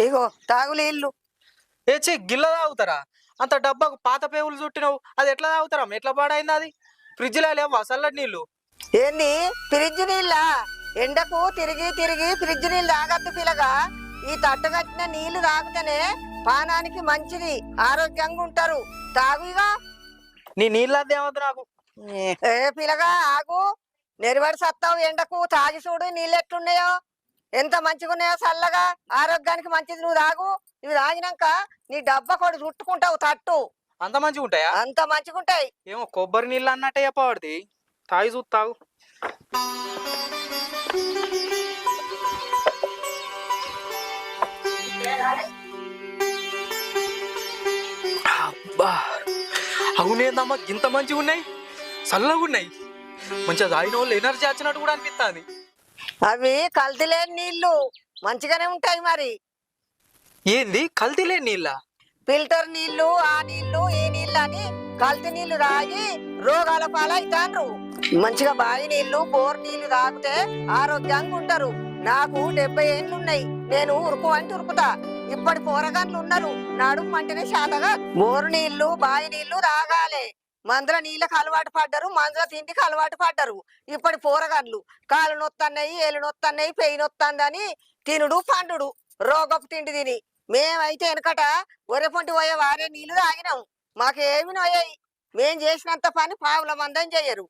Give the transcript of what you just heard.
ఇగో తాగులే ఇల్లు. ఏచి గిల్ల తాగుతారా? అంత డబ్బాకు పాత పేవులు చుట్టినావు, అది ఎట్లా తాగుతారా? ఎట్లా పాడైంది అది? ఫ్రిడ్జ్లో లేవా చల్లటి నీళ్ళు? ఏంది ఫ్రిడ్జ్ నీళ్ళ? ఎండకు తిరిగి తిరిగి ఫ్రిడ్జ్ నీళ్ళు తాగద్దు పిల్లగా. ఈ తట్టగట్టిన నీళ్లు తాగితేనే పానానికి మంచిది, ఆరోగ్యంగా ఉంటారు. తాగుగా. నీ నీళ్ళు అదేమవుతుంది నాకు. ఏ పిల్లగా ఆగు, నెరవడి సత్తావు. ఎండకు తాగి చూడు నీళ్ళు ఎట్లున్నాయో, ఎంత మంచిగా ఉన్నాయో చల్లగా, ఆరోగ్యానికి మంచిది. నువ్వు తాగు. ఇవి తాగినాక నీ డబ్బా కొడు చుట్టుకుంటావు తట్టు. అంత మంచిగా ఉంటాయా? అంత మంచిగా ఉంటాయి. ఏమో కొబ్బరి నీళ్ళు అన్నట్టే చెప్పబడి తాగి చూస్తావు. అబ్బా, అవునేందమ్మా ఇంత మంచిగా ఉన్నాయి, చల్లగా ఉన్నాయి. మంచిగా తాగిన వాళ్ళు ఎనర్జీ వచ్చినట్టు కూడా అనిపిస్తుంది. అవి కల్తీ లేని నీళ్లు మంచిగానే ఉంటాయి. మరి ఏంది కల్తీ లేని నీళ్ళ? ఫిల్టర్ నీళ్లు, ఆ నీళ్లు ఈ నీళ్లు అని కల్తీ నీళ్లు తాగి రోగాల పాలైతాండ్రు. మంచిగా బావి నీళ్లు, బోర్ నీళ్లు తాగితే ఆరోగ్యంగా ఉంటారు. నాకు 70 ఏళ్ళున్నాయి, నేను ఉరుకు అంటే ఉరుకుతా. ఇప్పటి పోరగాన్లు ఉన్నారు, నడుము అంటేనే శాతగా. బోరు నీళ్లు, బావి నీళ్లు తాగాలి. మందుల నీళ్ళకి అలవాటు పడ్డారు, మందుల తిండికి అలవాటు పడ్డారు. ఇప్పటి పోరగాన్లు కాళ్ళు నొత్తన్నాయి, ఏళ్ళు నొత్తన్నాయి, పెయి నొత్తందని తినుడు పండుడు రోగపు తిండి తిని. మేమైతే వెనకట ఒరెపొంటి పోయే వారే నీళ్లు తాగినాం, మాకేమి నొయ్యాయి. మేం చేసినంత పని పావుల మందని చెయ్యరు.